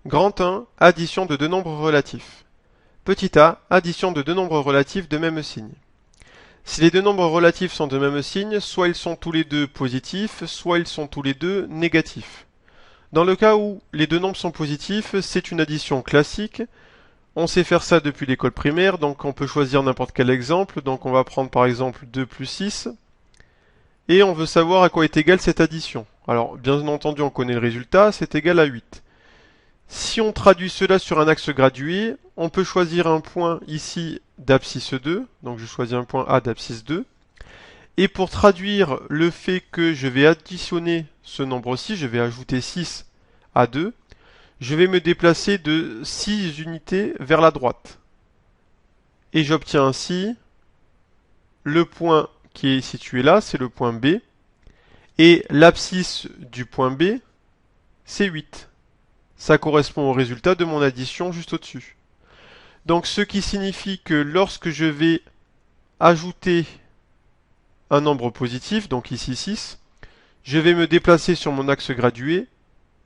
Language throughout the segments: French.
Grand 1, addition de deux nombres relatifs. Petit a, addition de deux nombres relatifs de même signe. Si les deux nombres relatifs sont de même signe, soit ils sont tous les deux positifs, soit ils sont tous les deux négatifs. Dans le cas où les deux nombres sont positifs, c'est une addition classique. On sait faire ça depuis l'école primaire, donc on peut choisir n'importe quel exemple. Donc on va prendre par exemple 2 plus 6. Et on veut savoir à quoi est égale cette addition. Alors bien entendu on connaît le résultat, c'est égal à 8. Si on traduit cela sur un axe gradué, on peut choisir un point ici d'abscisse 2, donc je choisis un point A d'abscisse 2. Et pour traduire le fait que je vais additionner ce nombre-ci, je vais ajouter 6 à 2, je vais me déplacer de 6 unités vers la droite. Et j'obtiens ainsi le point qui est situé là, c'est le point B. Et l'abscisse du point B, c'est 8. Ça correspond au résultat de mon addition juste au-dessus. Donc ce qui signifie que lorsque je vais ajouter un nombre positif, donc ici 6, je vais me déplacer sur mon axe gradué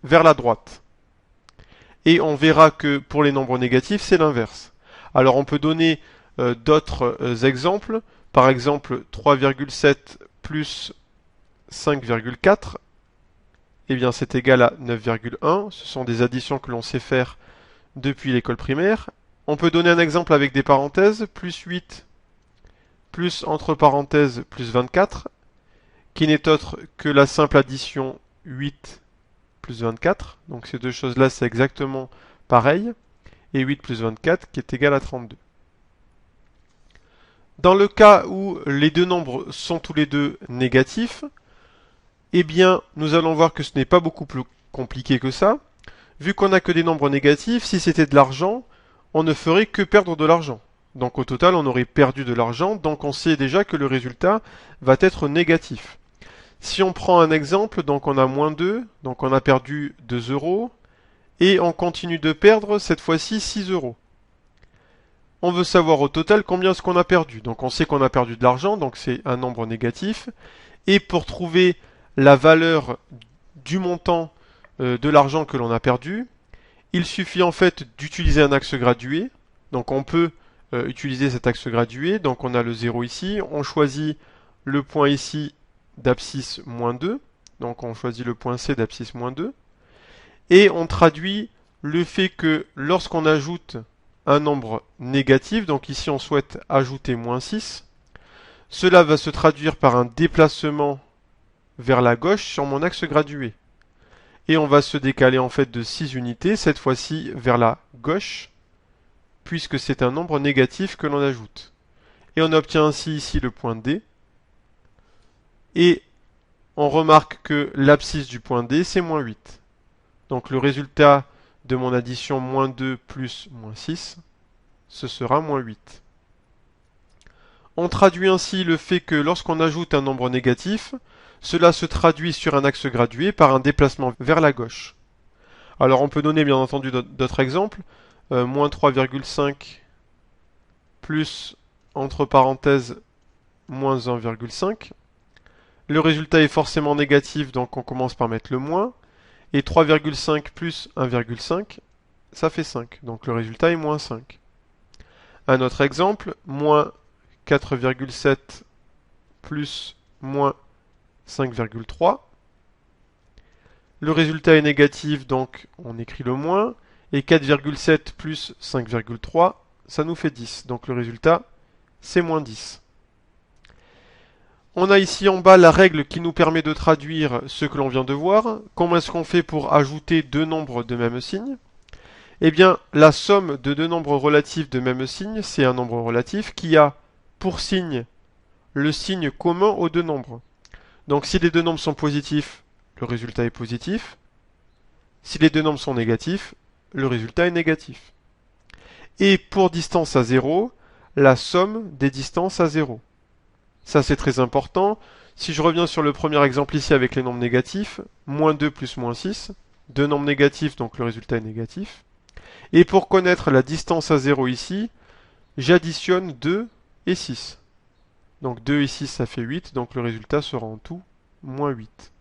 vers la droite. Et on verra que pour les nombres négatifs, c'est l'inverse. Alors on peut donner d'autres exemples. Par exemple, 3,7 plus 5,4, eh bien c'est égal à 9,1. Ce sont des additions que l'on sait faire depuis l'école primaire. On peut donner un exemple avec des parenthèses, plus 8 plus entre parenthèses plus 24, qui n'est autre que la simple addition 8 plus 24. Donc ces deux choses-là, c'est exactement pareil. Et 8 plus 24 qui est égal à 32. Dans le cas où les deux nombres sont tous les deux négatifs, eh bien, nous allons voir que ce n'est pas beaucoup plus compliqué que ça. Vu qu'on n'a que des nombres négatifs, si c'était de l'argent, on ne ferait que perdre de l'argent. Donc au total, on aurait perdu de l'argent, donc on sait déjà que le résultat va être négatif. Si on prend un exemple, donc on a moins 2, donc on a perdu 2 euros, et on continue de perdre cette fois-ci 6 euros. On veut savoir au total combien est-ce qu'on a perdu. Donc on sait qu'on a perdu de l'argent, donc c'est un nombre négatif. Et pour trouver la valeur du montant de l'argent que l'on a perdu, il suffit en fait d'utiliser un axe gradué. Donc on peut utiliser cet axe gradué. Donc on a le 0 ici. On choisit le point ici d'abscisse moins 2. Donc on choisit le point C d'abscisse moins 2. Et on traduit le fait que lorsqu'on ajoute un nombre négatif, donc ici on souhaite ajouter moins 6, cela va se traduire par un déplacement vers la gauche sur mon axe gradué. Et on va se décaler en fait de 6 unités, cette fois-ci vers la gauche, puisque c'est un nombre négatif que l'on ajoute. Et on obtient ainsi ici le point D. Et on remarque que l'abscisse du point D, c'est moins 8. Donc le résultat de mon addition moins 2 plus moins 6, ce sera moins 8. On traduit ainsi le fait que lorsqu'on ajoute un nombre négatif, cela se traduit sur un axe gradué par un déplacement vers la gauche. Alors on peut donner bien entendu d'autres exemples. Moins 3,5 plus entre parenthèses moins 1,5. Le résultat est forcément négatif, donc on commence par mettre le moins. Et 3,5 plus 1,5, ça fait 5. Donc le résultat est moins 5. Un autre exemple, moins 4,7 plus moins 5,3. Le résultat est négatif, donc on écrit le moins. Et 4,7 plus 5,3, ça nous fait 10. Donc le résultat, c'est moins 10. On a ici en bas la règle qui nous permet de traduire ce que l'on vient de voir. Comment est-ce qu'on fait pour ajouter deux nombres de même signe? Eh bien, la somme de deux nombres relatifs de même signe, c'est un nombre relatif qui a pour signe le signe commun aux deux nombres. Donc si les deux nombres sont positifs, le résultat est positif. Si les deux nombres sont négatifs, le résultat est négatif. Et pour distance à 0, la somme des distances à 0. Ça c'est très important. Si je reviens sur le premier exemple ici avec les nombres négatifs, moins 2 plus moins 6, deux nombres négatifs, donc le résultat est négatif. Et pour connaître la distance à 0 ici, j'additionne 2 et 6. Donc 2 et 6 ça fait 8, donc le résultat sera en tout moins 8.